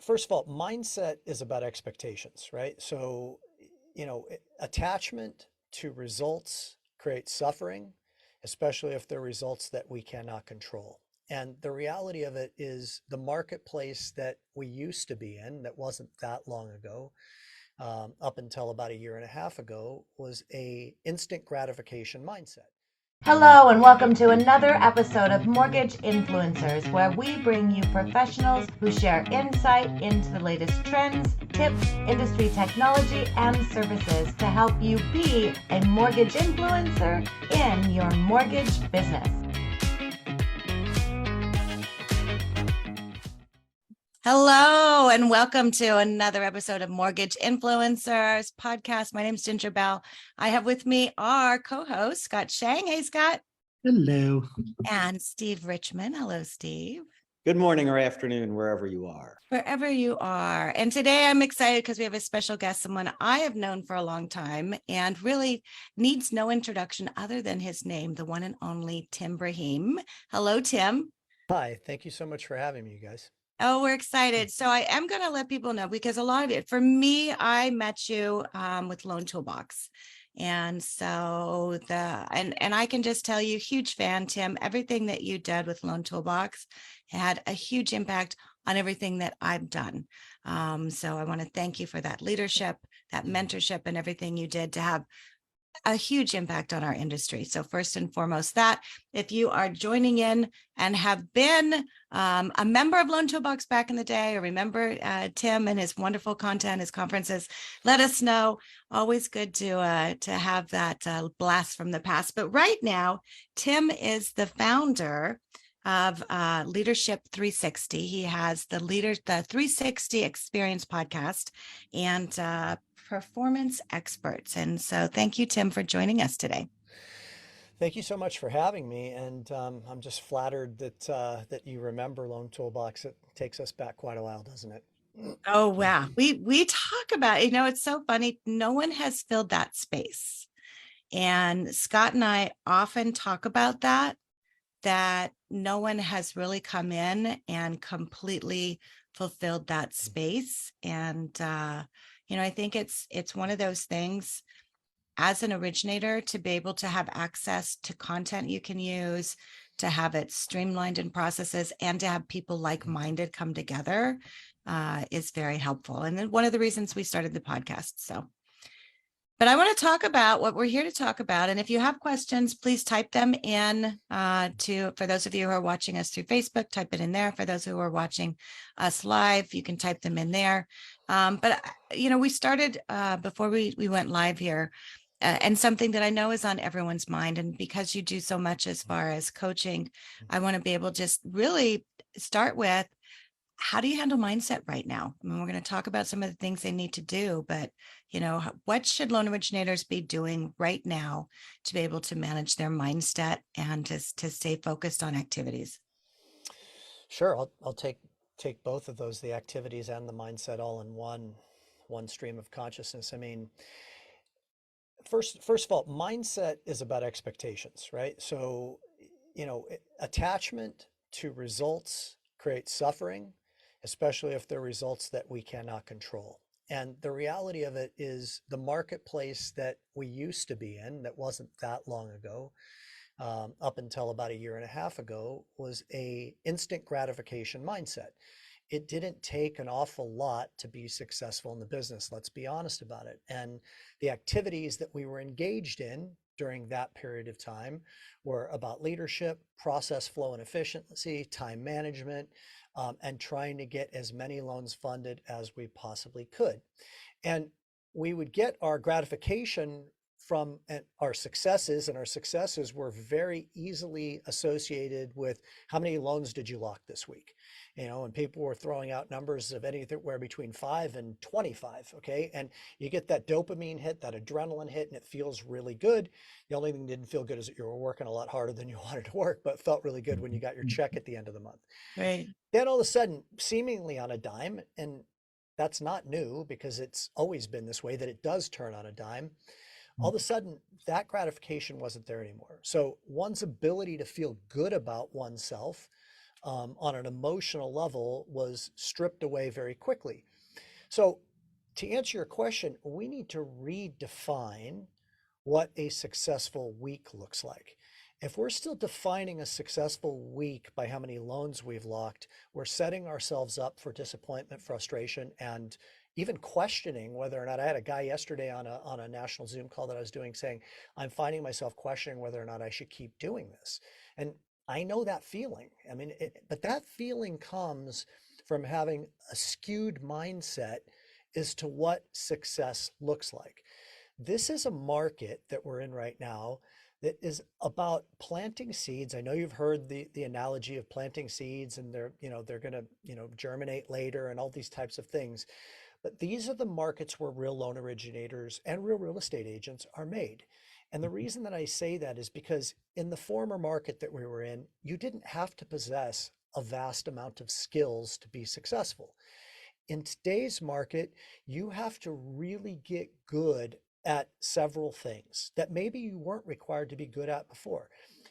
First of all, mindset is about expectations, right? So, attachment to results creates suffering, especially if they're results that we cannot control. And the reality of it is the marketplace that we used to be in, that wasn't that long ago, up until about a year and a half ago, was a instant gratification mindset. Hello, and welcome to another episode of Mortgage Influencers, where we bring you professionals who share insight into the latest trends, tips, industry technology, and services to help you be a mortgage influencer in your mortgage business. Hello, and welcome to another episode of Mortgage Influencers podcast. My name is Ginger Bell. I have with me our co-host, Scott Schang. Hey, Scott. Hello. And Steve Richman. Hello, Steve. Good morning or afternoon, wherever you are. Wherever you are. And today I'm excited because we have a special guest, someone I have known for a long time and really needs no introduction other than his name, the one and only Tim Braheem. Hello, Tim. Hi, thank you so much for having me, you guys. Oh, we're excited. So I am going to let people know, because a lot of it, for me, I met you with Loan Toolbox. And so and I can just tell you, huge fan, Tim. Everything that you did with Loan Toolbox had a huge impact on everything that I've done. So I want to thank you for that leadership, that mentorship, and everything you did to have a huge impact on our industry. So first and foremost, that if you are joining in and have been a member of Loan Toolbox back in the day, or remember Tim and his wonderful content, his conferences, let us know. Always good to have that blast from the past. But right now, Tim is the founder of Leadership 360. He has the 360 Experience podcast and Performance Experts. And so thank you, Tim, for joining us today. Thank you so much for having me, and I'm just flattered that you remember Loan Toolbox. It takes us back quite a while, doesn't it? Oh, wow. We talk about, it's so funny. No one has filled that space. And Scott and I often talk about that no one has really come in and completely fulfilled that space. And, I think it's one of those things as an originator to be able to have access to content you can use, to have it streamlined in processes, and to have people like-minded come together is very helpful. And then one of the reasons we started the podcast. But I want to talk about what we're here to talk about. And if you have questions, please type them in for those of you who are watching us through Facebook, type it in there. For those who are watching us live, you can type them in there. But we started before we went live here, and something that I know is on everyone's mind. And because you do so much as far as coaching, I want to be able to just really start with, how do you handle mindset right now? I mean, we're going to talk about some of the things they need to do, but what should loan originators be doing right now to be able to manage their mindset and to stay focused on activities? Sure, I'll take both of those, the activities and the mindset, all in one stream of consciousness. I mean, first of all, mindset is about expectations, right? So, attachment to results creates suffering, especially if they're results that we cannot control. And the reality of it is the marketplace that we used to be in, that wasn't that long ago, up until about a year and a half ago, was a instant gratification mindset. It didn't take an awful lot to be successful in the business. Let's be honest about it. And the activities that we were engaged in during that period of time were about leadership, process flow and efficiency, time management, and trying to get as many loans funded as we possibly could. And we would get our gratification from our successes, and our successes were very easily associated with how many loans did you lock this week? And people were throwing out numbers of anywhere between 5 and 25, okay? And you get that dopamine hit, that adrenaline hit, and it feels really good. The only thing that didn't feel good is that you were working a lot harder than you wanted to work, but it felt really good when you got your check at the end of the month. Right. Then all of a sudden, seemingly on a dime, and that's not new because it's always been this way, that it does turn on a dime. All of a sudden, that gratification wasn't there anymore. So one's ability to feel good about oneself on an emotional level was stripped away very quickly. So, to answer your question, we need to redefine what a successful week looks like. If we're still defining a successful week by how many loans we've locked, we're setting ourselves up for disappointment, frustration, and even questioning whether or not. I had a guy yesterday on a national Zoom call that I was doing saying, I'm finding myself questioning whether or not I should keep doing this. And I know that feeling. I mean, but that feeling comes from having a skewed mindset as to what success looks like. This is a market that we're in right now that is about planting seeds. I know you've heard the analogy of planting seeds, and they're going to, germinate later and all these types of things. But these are the markets where real loan originators and real estate agents are made. And the reason that I say that is because in the former market that we were in, you didn't have to possess a vast amount of skills to be successful. In today's market, you have to really get good at several things that maybe you weren't required to be good at before.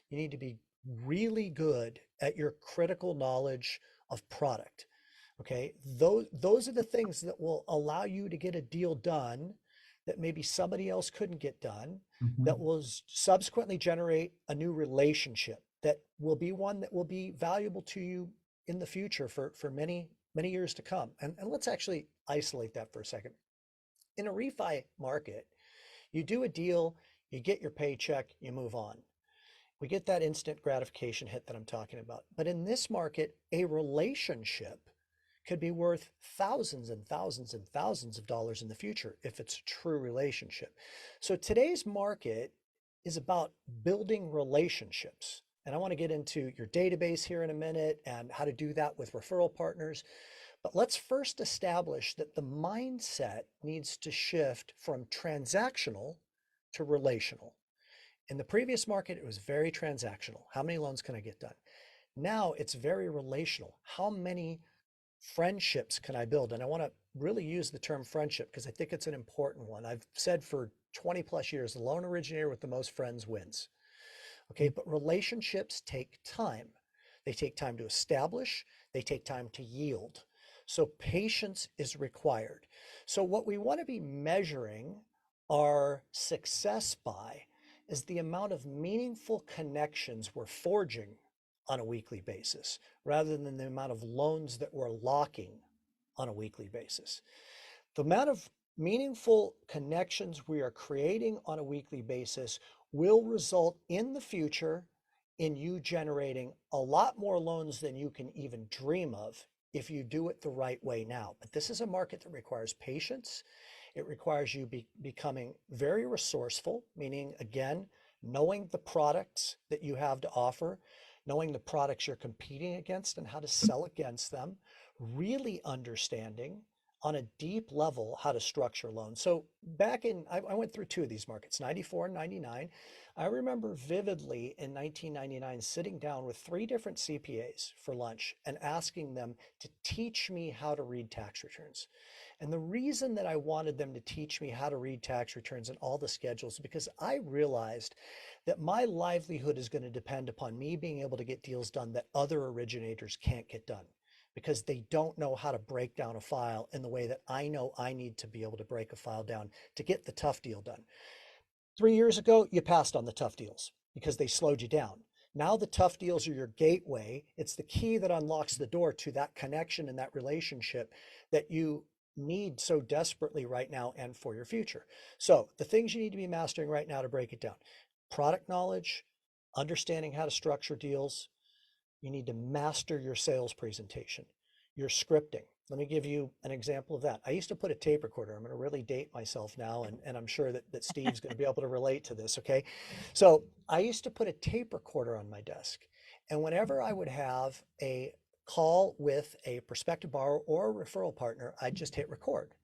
You need to be really good at your critical knowledge of product. Okay, those are the things that will allow you to get a deal done that maybe somebody else couldn't get done, that Mhm. will subsequently generate a new relationship that will be one that will be valuable to you in the future for many years to come. And let's actually isolate that for a second. In a refi market, you do a deal, you get your paycheck, you move on. We get that instant gratification hit that I'm talking about. But in this market, a relationship could be worth thousands and thousands and thousands of dollars in the future if it's a true relationship. So today's market is about building relationships. And I want to get into your database here in a minute and how to do that with referral partners. But let's first establish that the mindset needs to shift from transactional to relational. In the previous market, it was very transactional. How many loans can I get done? Now it's very relational. How many friendships can I build? And I want to really use the term friendship because I think it's an important one. I've said for 20 plus years, the loan originator with the most friends wins. Okay, but relationships take time. They take time to establish, they take time to yield. So patience is required. So what we want to be measuring our success by is the amount of meaningful connections we're forging on a weekly basis rather than the amount of loans that we're locking on a weekly basis. The amount of meaningful connections we are creating on a weekly basis will result in the future in you generating a lot more loans than you can even dream of if you do it the right way now. But this is a market that requires patience. It requires you becoming very resourceful, meaning, again, knowing the products that you have to offer, knowing the products you're competing against and how to sell against them, really understanding on a deep level how to structure loans. So I went through two of these markets, 94 and 99. I remember vividly in 1999 sitting down with three different CPAs for lunch and asking them to teach me how to read tax returns. And the reason that I wanted them to teach me how to read tax returns and all the schedules is because I realized that my livelihood is going to depend upon me being able to get deals done that other originators can't get done because they don't know how to break down a file in the way that I know I need to be able to break a file down to get the tough deal done. 3 years ago, you passed on the tough deals because they slowed you down. Now the tough deals are your gateway. It's the key that unlocks the door to that connection and that relationship that you need so desperately right now and for your future. So the things you need to be mastering right now to break it down: product knowledge, understanding how to structure deals. You need to master your sales presentation, your scripting. Let me give you an example of that. I used to put a tape recorder. I'm going to really date myself now, and I'm sure that Steve's going to be able to relate to this, okay? So I used to put a tape recorder on my desk. And whenever I would have a call with a prospective borrower or a referral partner, I'd just hit record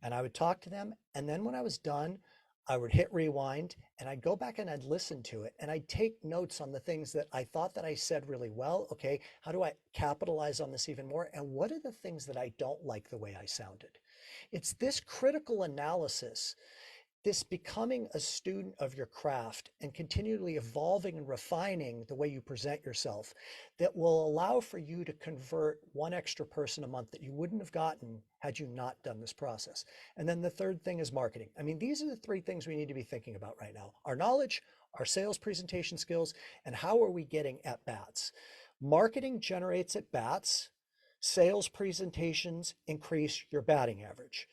and I would talk to them. And then when I was done, I would hit rewind and I'd go back and I'd listen to it and I'd take notes on the things that I thought that I said really well. Okay, how do I capitalize on this even more? And what are the things that I don't like the way I sounded? It's this critical analysis this becoming a student of your craft and continually evolving and refining the way you present yourself that will allow for you to convert one extra person a month that you wouldn't have gotten had you not done this process. And then the third thing is marketing. I mean, these are the three things we need to be thinking about right now: our knowledge, our sales presentation skills, and how are we getting at bats. Marketing generates at bats. Sales presentations increase your batting average.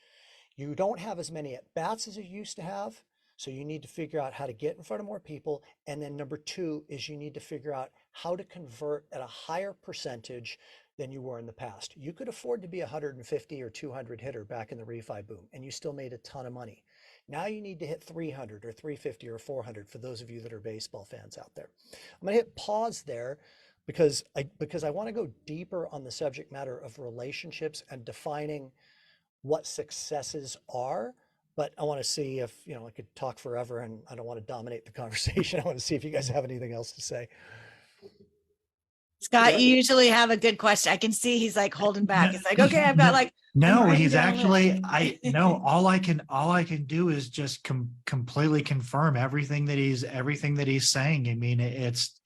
You don't have as many at bats as you used to have. So you need to figure out how to get in front of more people. And then number two is you need to figure out how to convert at a higher percentage than you were in the past. You could afford to be a 150 or 200 hitter back in the refi boom, and you still made a ton of money. Now you need to hit 300 or 350 or 400 for those of you that are baseball fans out there. I'm going to hit pause there because I want to go deeper on the subject matter of relationships and defining what successes are. But I want to see if, I could talk forever and I don't want to dominate the conversation. I want to see if you guys have anything else to say. Scott, you usually have a good question. I can see he's like holding back. He's like, okay, I've got like, no, he's actually, all I can do is just completely confirm everything that he's saying. I mean, it's,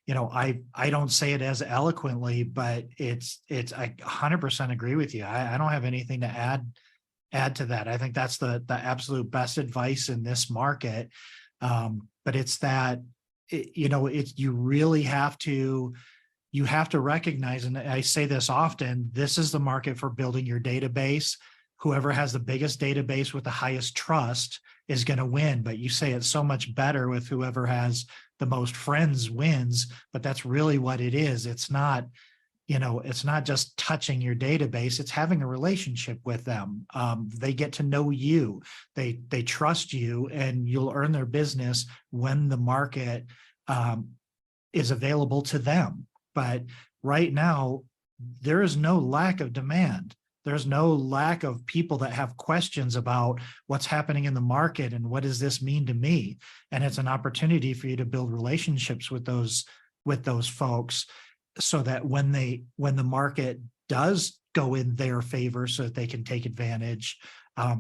I don't say it as eloquently, but I 100% agree with you. I don't have anything to add to that. I think that's the absolute best advice in this market. But it's that, you really have to recognize, and I say this often, this is the market for building your database. Whoever has the biggest database with the highest trust is going to win. But you say it so much better with whoever has the most friends wins, but that's really what it is. It's not just touching your database, it's having a relationship with them. They get to know you, they trust you, and you'll earn their business when the market is available to them. But right now, there is no lack of demand. There's no lack of people that have questions about what's happening in the market and what does this mean to me? And it's an opportunity for you to build relationships with those folks, so that when the market does go in their favor so that they can take advantage,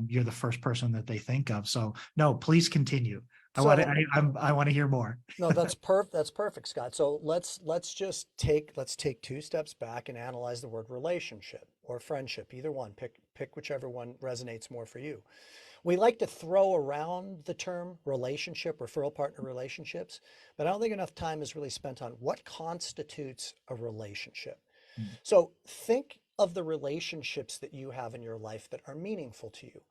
you're the first person that they think of. So no, please continue. I want to hear more. No, that's perfect, Scott. So let's take 2 steps back and analyze the word relationship or friendship, either one. Pick whichever one resonates more for you. We like to throw around the term relationship, referral partner relationships, but I don't think enough time is really spent on what constitutes a relationship. Mm-hmm. So think of the relationships that you have in your life that are meaningful to you.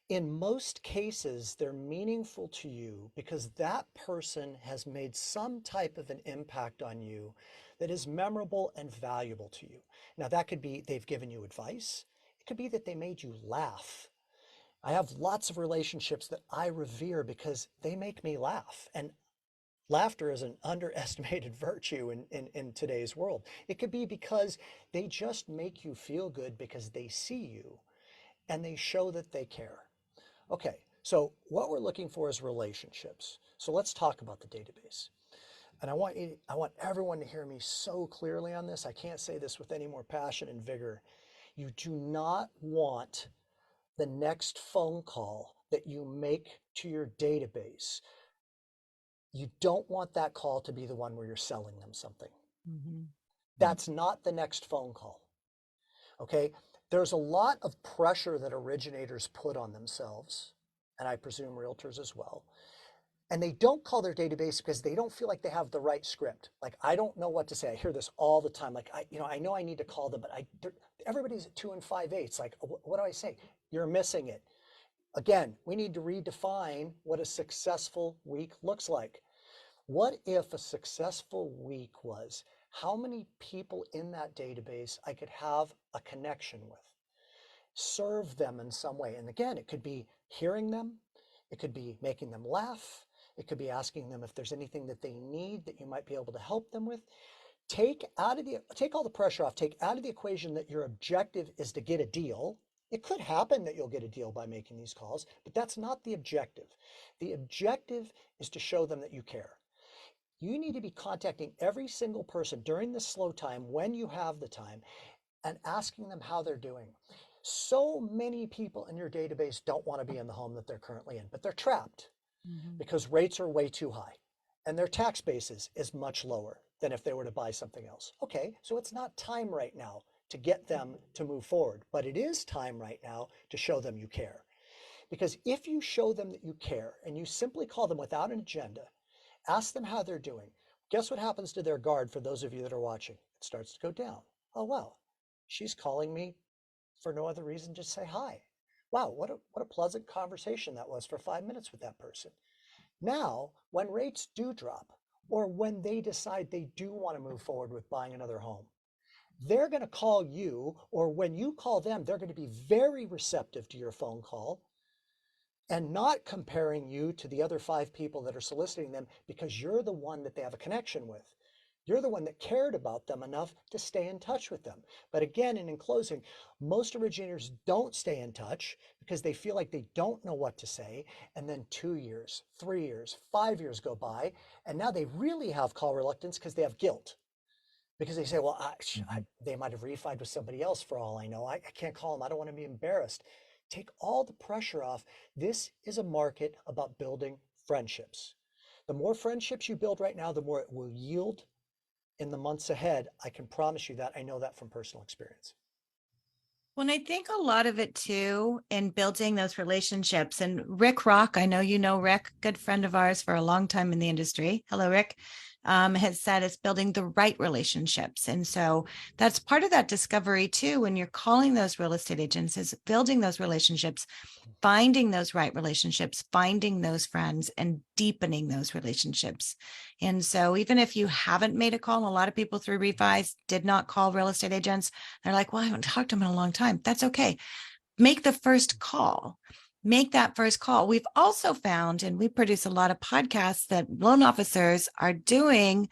In most cases, they're meaningful to you because that person has made some type of an impact on you that is memorable and valuable to you. Now, that could be they've given you advice. It could be that they made you laugh. I have lots of relationships that I revere because they make me laugh. And laughter is an underestimated virtue in today's world. It could be because they just make you feel good because they see you and they show that they care. Okay, so what we're looking for is relationships. So let's talk about the database. And I want everyone to hear me so clearly on this. I can't say this with any more passion and vigor. You do not want the next phone call that you make to your database. You don't want that call to be the one where you're selling them something. Mm-hmm. That's not the next phone call. Okay, there's a lot of pressure that originators put on themselves, and I presume realtors as well. And they don't call their database because they don't feel like they have the right script. Like, I don't know what to say. I hear this all the time. Like, I know I need to call them, but everybody's at 2 5/8. Like, what do I say? You're missing it. Again, we need to redefine what a successful week looks like. What if a successful week was how many people in that database I could have a connection with, serve them in some way? And again, it could be hearing them. It could be making them laugh. It could be asking them if there's anything that they need that you might be able to help them with. Take all the pressure off. Take out of the equation that your objective is to get a deal. It could happen that you'll get a deal by making these calls, but that's not the objective. The objective is to show them that you care. You need to be contacting every single person during this slow time when you have the time and asking them how they're doing. So many people in your database don't want to be in the home that they're currently in, but they're trapped because rates are way too high and their tax basis is much lower than if they were to buy something else. Okay, so it's not time right now to get them to move forward, but it is time right now to show them you care. Because if you show them that you care and you simply call them without an agenda, ask them how they're doing, guess what happens to their guard for those of you that are watching? It starts to go down. Oh, wow, she's calling me for no other reason, just say hi. Wow, what a pleasant conversation that was for 5 minutes with that person. Now, when rates do drop, or when they decide they do want to move forward with buying another home, they're going to call you, or when you call them, they're going to be very receptive to your phone call and not comparing you to the other 5 people that are soliciting them because you're the one that they have a connection with. You're the one that cared about them enough to stay in touch with them. But again, and in closing, most originators don't stay in touch because they feel like they don't know what to say. And then 2 years, 3 years, 5 years go by, and now they really have call reluctance because they have guilt. Because they say, well, they might have refied with somebody else for all I know. I can't call them. I don't want to be embarrassed. Take all the pressure off. This is a market about building friendships. The more friendships you build right now, the more it will yield in the months ahead. I can promise you that. I know that from personal experience. Well, I think a lot of it too in building those relationships. And Rick Rock, I know you know Rick, good friend of ours for a long time in the industry. Hello, Rick. Has said it's building the right relationships. And so that's part of that discovery too. When you're calling those real estate agents, is building those relationships, finding those right relationships, finding those friends, and deepening those relationships. And so even if you haven't made a call, a lot of people through refis did not call real estate agents. They're like, well, I haven't talked to them in a long time. That's okay. Make the first call. Make that first call. We've also found, and we produce a lot of podcasts that loan officers are doing,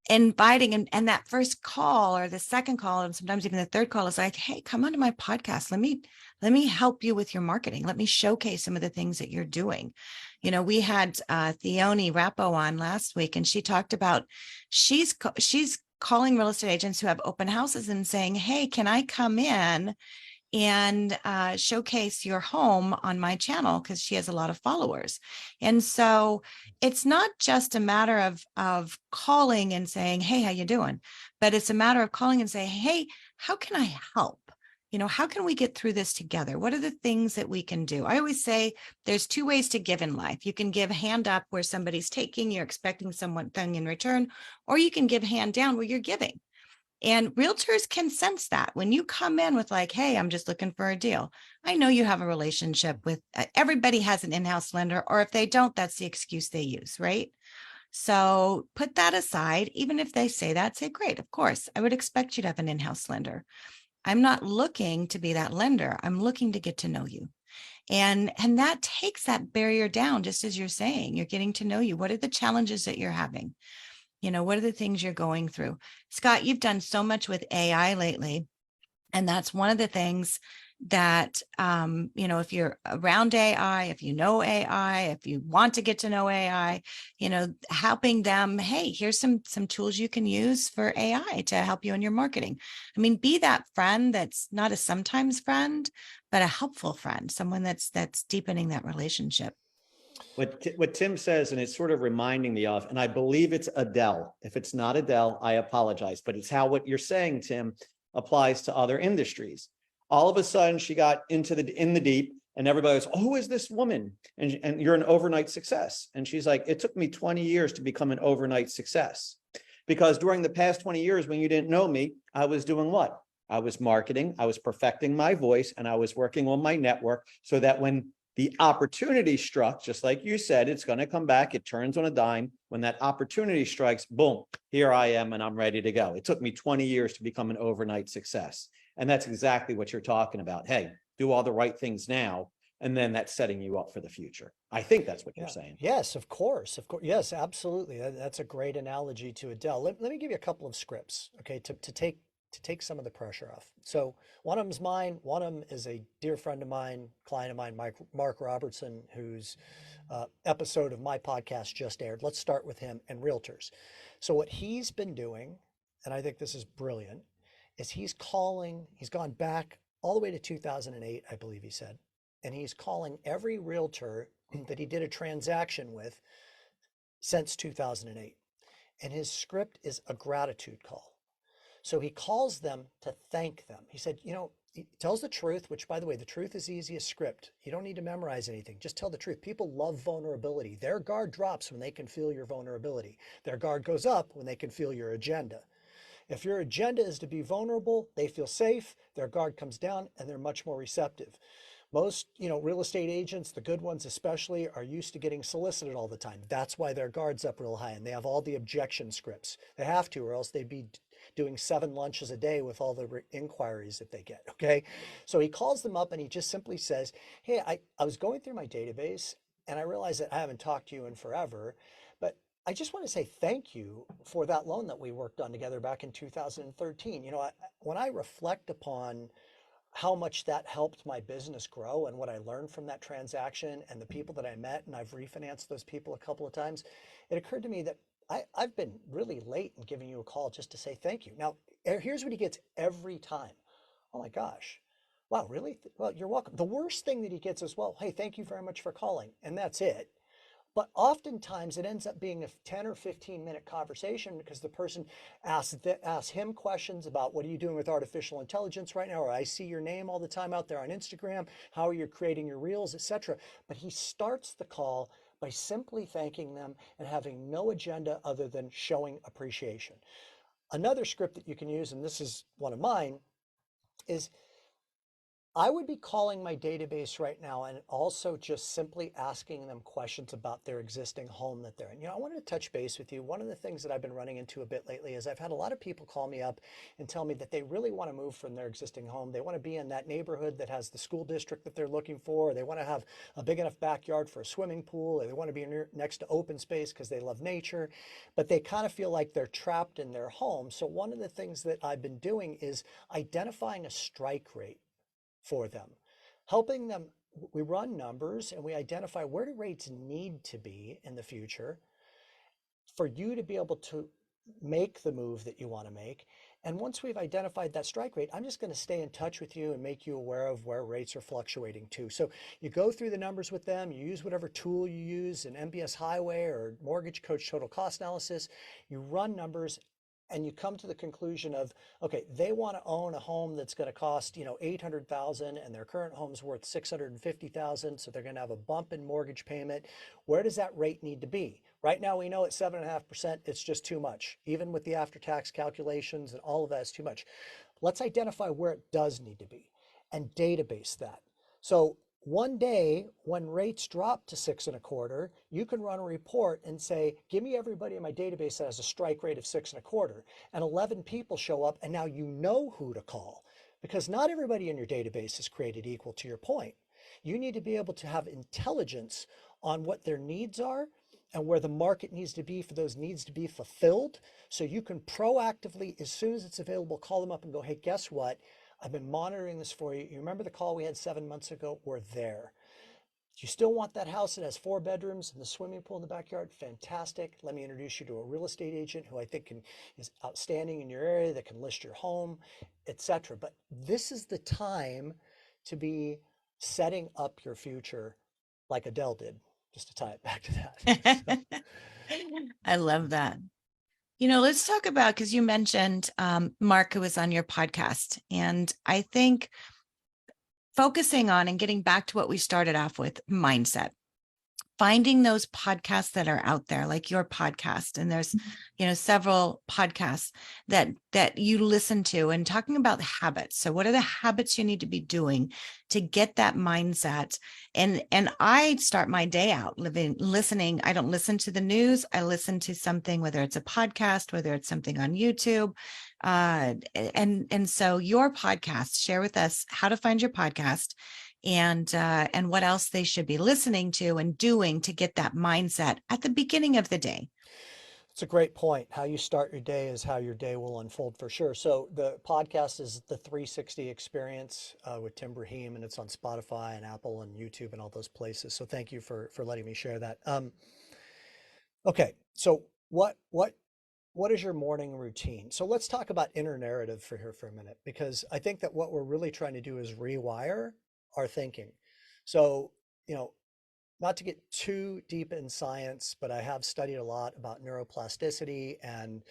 inviting, and that first call or the second call, and sometimes even the third call is like, hey, come onto my podcast. Let me help you with your marketing. Let me showcase some of the things that you're doing. You know, we had Theone Rappo on last week, and she talked about she's calling real estate agents who have open houses and saying, hey, can I come in and showcase your home on my channel, because she has a lot of followers. And so it's not just a matter of calling and saying, hey, how you doing? But it's a matter of calling and saying, hey, how can I help? You know, how can we get through this together? What are the things that we can do? I always say there's 2 ways to give in life. You can give hand up where somebody's taking, you're expecting something in return, or you can give hand down where you're giving. And realtors can sense that when you come in with like, hey, I'm just looking for a deal. I know you have a relationship with everybody has an in-house lender, or if they don't, that's the excuse they use, right? So put that aside. Even if they say that, say, great, of course, I would expect you to have an in-house lender. I'm not looking to be that lender. I'm looking to get to know you. And that takes that barrier down, just as you're saying, you're getting to know you. What are the challenges that you're having? You know, what are the things you're going through? Scott, you've done so much with AI lately. And that's one of the things that, you know, if you're around AI, if you know AI, if you want to get to know AI, you know, helping them, hey, here's some tools you can use for AI to help you in your marketing. I mean, be that friend that's not a sometimes friend, but a helpful friend, someone that's deepening that relationship. What Tim says, and it's sort of reminding me of, and I believe it's Adele. If it's not Adele, I apologize, but it's how what you're saying, Tim, applies to other industries. All of a sudden, she got in the deep, and everybody goes, "Oh, who is this woman?" And you're an overnight success. And she's like, "It took me 20 years to become an overnight success, because during the past 20 years, when you didn't know me, I was doing what? I was marketing, I was perfecting my voice, and I was working on my network so that when the opportunity struck, just like you said, it's going to come back. It turns on a dime. When that opportunity strikes, boom, here I am, and I'm ready to go. It took me 20 years to become an overnight success. And that's exactly what you're talking about. Hey, do all the right things now, and then that's setting you up for the future. I think that's what you're saying. Yes, of course. Of course. Yes, absolutely. That's a great analogy to Adele. Let me give you a couple of scripts, okay, to take some of the pressure off. So one of them's mine. One of them is a dear friend of mine, client of mine, Mark Robertson, whose episode of my podcast just aired. Let's start with him and realtors. So what he's been doing, and I think this is brilliant, is he's gone back all the way to 2008, I believe he said. And he's calling every realtor that he did a transaction with since 2008. And his script is a gratitude call. So he calls them to thank them. He said, he tells the truth, which, by the way, the truth is the easiest script. You don't need to memorize anything. Just tell the truth. People love vulnerability. Their guard drops when they can feel your vulnerability. Their guard goes up when they can feel your agenda. If your agenda is to be vulnerable, they feel safe, their guard comes down, and they're much more receptive. Most, real estate agents, the good ones especially, are used to getting solicited all the time. That's why their guard's up real high, and they have all the objection scripts. They have to, or else they'd be doing 7 lunches a day with all the inquiries that they get, okay? So he calls them up and he just simply says, hey, I was going through my database and I realized that I haven't talked to you in forever, but I just want to say thank you for that loan that we worked on together back in 2013. When I reflect upon how much that helped my business grow and what I learned from that transaction and the people that I met, and I've refinanced those people a couple of times, it occurred to me that I've been really late in giving you a call just to say thank you. Now, here's what he gets every time. Oh my gosh. Wow, really? Well, you're welcome. The worst thing that he gets is, well, hey, thank you very much for calling. And that's it. But oftentimes it ends up being a 10 or 15-minute conversation because the person asks him questions about, what are you doing with artificial intelligence right now? Or I see your name all the time out there on Instagram. How are you creating your reels, etc. But he starts the call by simply thanking them and having no agenda other than showing appreciation. Another script that you can use, and this is one of mine, is I would be calling my database right now and also just simply asking them questions about their existing home that they're in. I wanted to touch base with you. One of the things that I've been running into a bit lately is I've had a lot of people call me up and tell me that they really want to move from their existing home. They want to be in that neighborhood that has the school district that they're looking for. Or they want to have a big enough backyard for a swimming pool. Or they want to be next to open space because they love nature, but they kind of feel like they're trapped in their home. So one of the things that I've been doing is identifying a strike rate for them, helping them. We run numbers and we identify where do rates need to be in the future for you to be able to make the move that you want to make. And once we've identified that strike rate, I'm just going to stay in touch with you and make you aware of where rates are fluctuating too. So you go through the numbers with them, you use whatever tool you use, an MBS Highway or Mortgage Coach Total Cost Analysis, you run numbers and you come to the conclusion of, okay, they want to own a home that's going to cost, $800,000 and their current home's worth $650,000. So they're going to have a bump in mortgage payment. Where does that rate need to be? Right now, we know at 7.5%, it's just too much. Even with the after-tax calculations and all of that is too much. Let's identify where it does need to be and database that. So one day when rates drop to 6.25, you can run a report and say, give me everybody in my database that has a strike rate of 6.25, and 11 people show up, and now you know who to call, because not everybody in your database is created equal. To your point, you need to be able to have intelligence on what their needs are and where the market needs to be for those needs to be fulfilled. So you can proactively, as soon as it's available, call them up and go, hey, guess what? I've been monitoring this for you. You remember the call we had 7 months ago? We're there. Do you still want that house that has 4 bedrooms and the swimming pool in the backyard? Fantastic. Let me introduce you to a real estate agent who I think is outstanding in your area that can list your home, etc. But this is the time to be setting up your future like Adele did, just to tie it back to that. I love that. Let's talk about, because you mentioned Mark, who was on your podcast. And I think focusing on and getting back to what we started off with, mindset, finding those podcasts that are out there, like your podcast. And there's, several podcasts that you listen to, and talking about habits. So what are the habits you need to be doing to get that mindset? And I start my day out listening. I don't listen to the news. I listen to something, whether it's a podcast, whether it's something on YouTube. And so your podcast, share with us how to find your podcast and what else they should be listening to and doing to get that mindset at the beginning of the day. It's a great point. How you start your day is how your day will unfold, for sure. So the podcast is the 360 Experience with Tim Braheem, and it's on Spotify and Apple and YouTube and all those places. So thank you for letting me share that. Okay, so what what is your morning routine? So let's talk about inner narrative for here for a minute, because I think that what we're really trying to do is rewire our thinking. So, you know, not to get too deep in science, but I have studied a lot about neuroplasticity and,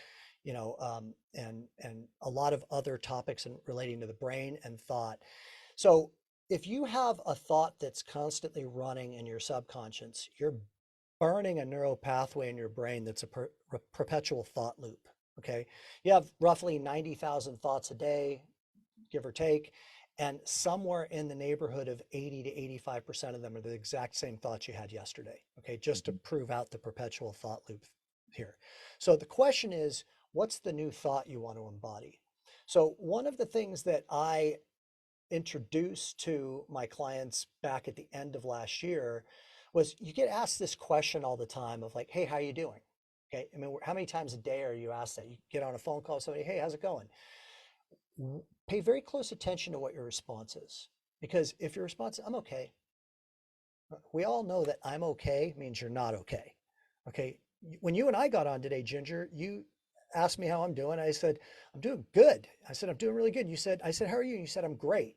and a lot of other topics in relating to the brain and thought. So if you have a thought that's constantly running in your subconscious, you're burning a neural pathway in your brain that's a perpetual thought loop. Okay. You have roughly 90,000 thoughts a day, give or take. And somewhere in the neighborhood of 80 to 85% of them are the exact same thoughts you had yesterday. Okay. Just to prove out the perpetual thought loop here. So the question is, what's the new thought you want to embody? So one of the things that I introduced to my clients back at the end of last year was, you get asked this question all the time of like, hey, how are you doing? Okay. I mean, how many times a day are you asked that? You get on a phone call with somebody, hey, how's it going? Pay very close attention to what your response is. Because if your response is, I'm okay, we all know that I'm okay means you're not okay. Okay. When you and I got on today, Ginger, you asked me how I'm doing. I said, I'm doing good. I said, I'm doing really good. I said, how are you? And you said, I'm great.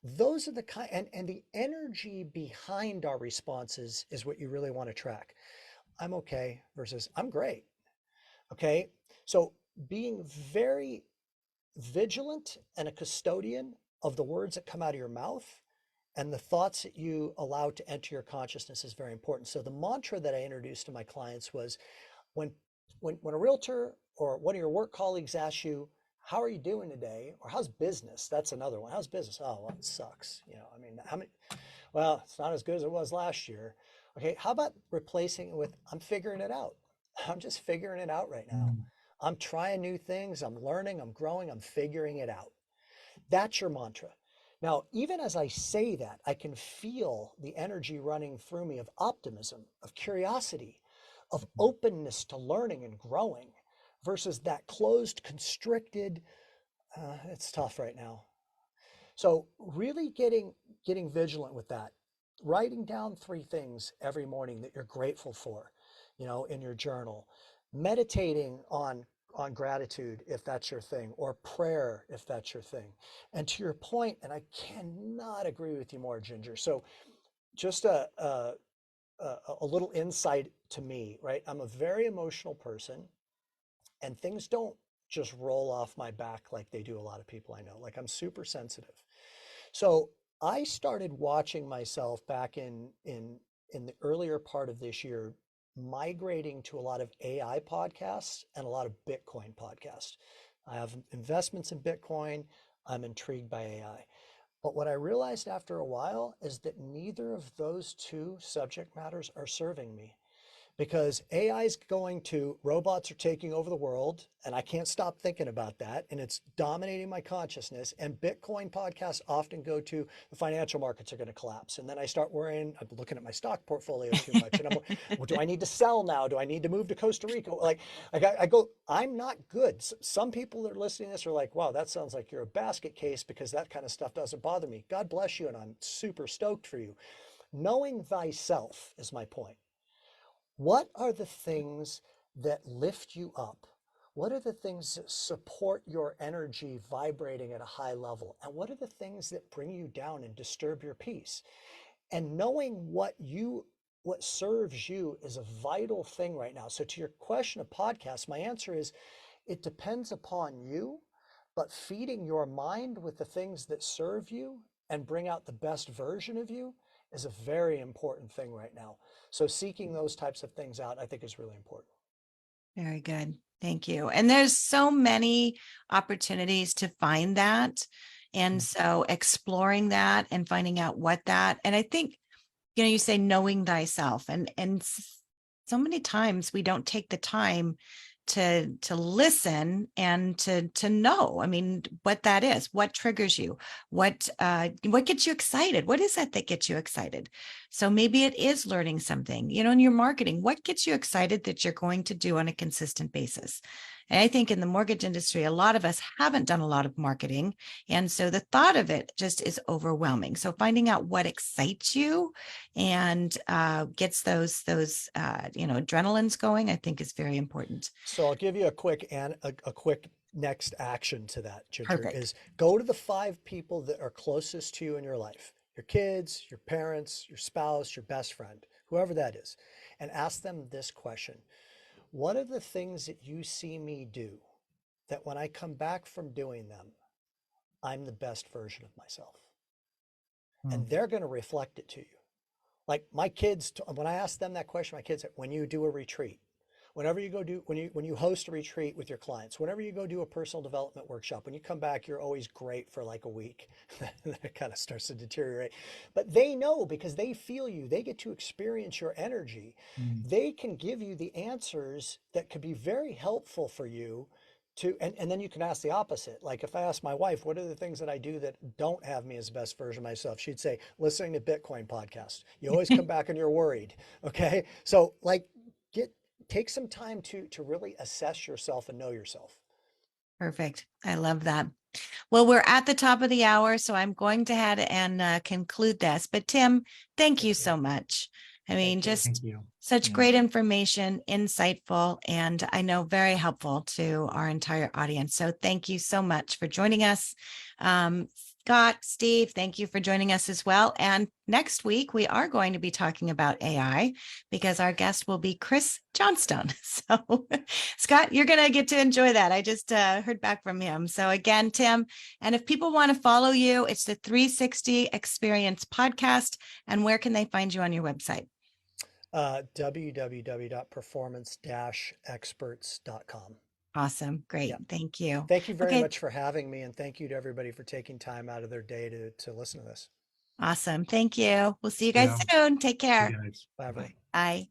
Those are the kind, and the energy behind our responses is what you really want to track. I'm okay versus I'm great. Okay. So being very vigilant and a custodian of the words that come out of your mouth and the thoughts that you allow to enter your consciousness is very important. So the mantra that I introduced to my clients was, when a realtor or one of your work colleagues asks you, how are you doing today? Or how's business? That's another one. How's business? Oh, well, it sucks. I mean, well, it's not as good as it was last year. Okay. How about replacing it with, I'm figuring it out. I'm just figuring it out right now. I'm trying new things. I'm learning, I'm growing, I'm figuring it out. That's your mantra. Now, even as I say that, I can feel the energy running through me of optimism, of curiosity, of openness to learning and growing versus that closed, constricted, it's tough right now. So really getting vigilant with that, writing down 3 things every morning that you're grateful for, in your journal, meditating on gratitude if that's your thing, or prayer if that's your thing. And to your point, and I cannot agree with you more, Ginger. So just a little insight to me, right? I'm a very emotional person, and things don't just roll off my back like they do a lot of people I know. Like, I'm super sensitive. So I started watching myself back in the earlier part of this year, migrating to a lot of AI podcasts and a lot of Bitcoin podcasts. I have investments in Bitcoin. I'm intrigued by AI. But what I realized after a while is that neither of those 2 subject matters are serving me. Because AI is going to, robots are taking over the world, and I can't stop thinking about that, and it's dominating my consciousness. And Bitcoin podcasts often go to, the financial markets are going to collapse. And then I start worrying, I'm looking at my stock portfolio too much. And well, do I need to sell now? Do I need to move to Costa Rica? Like I go, I'm not good. Some people that are listening to this are like, wow, that sounds like you're a basket case, because that kind of stuff doesn't bother me. God bless you, and I'm super stoked for you. Knowing thyself is my point. What are the things that lift you up? What are the things that support your energy vibrating at a high level? And what are the things that bring you down and disturb your peace? And knowing what serves you is a vital thing right now. So to your question of podcasts, my answer is, it depends upon you, but feeding your mind with the things that serve you and bring out the best version of you is a very important thing right now. So seeking those types of things out, I think, is really important. Very good. Thank you. And there's so many opportunities to find that. And so exploring that and finding out and I think, you say knowing thyself, and so many times we don't take the time to listen and to know, I mean, what that is, what triggers you, what gets you excited, what is that gets you excited? So maybe it is learning something, in your marketing, what gets you excited that you're going to do on a consistent basis? And I think in the mortgage industry, a lot of us haven't done a lot of marketing. And so the thought of it just is overwhelming. So finding out what excites you and gets those adrenalines going, I think is very important. So I'll give you a quick next action to that, Ginger, Perfect. is go to the 5 people that are closest to you in your life, your kids, your parents, your spouse, your best friend, whoever that is, and ask them this question. What are the things that you see me do that when I come back from doing them, I'm the best version of myself? And they're going to reflect it to you. Like my kids, when I ask them that question, my kids say, when you do a retreat, whenever you go do, when you host a retreat with your clients, whenever you go do a personal development workshop, when you come back, you're always great for like a week. Then it kind of starts to deteriorate. But they know because they feel you, they get to experience your energy. They can give you the answers that could be very helpful for you to, and then you can ask the opposite. Like if I ask my wife, what are the things that I do that don't have me as the best version of myself? She'd say, listening to Bitcoin podcast. You always come back and you're worried. Okay. So like take some time to really assess yourself and know yourself. Perfect. I love that. Well, we're at the top of the hour, so I'm going to head and conclude this. But Tim, thank you so much. I mean, just Thank you. such Yeah. great information, insightful, and I know very helpful to our entire audience. So thank you so much for joining us. Scott, Steve, thank you for joining us as well. And next week, we are going to be talking about AI because our guest will be Chris Johnstone. So Scott, you're going to get to enjoy that. I just heard back from him. So again, Tim, and if people want to follow you, it's the 360 Experience podcast. And where can they find you on your website? www.performance-experts.com. Awesome. Great. Yeah. Thank you. Thank you very Okay. much for having me. And thank you to everybody for taking time out of their day to listen to this. Awesome. Thank you. We'll see you guys Yeah. soon. Take care. You guys. Bye, everyone. Bye.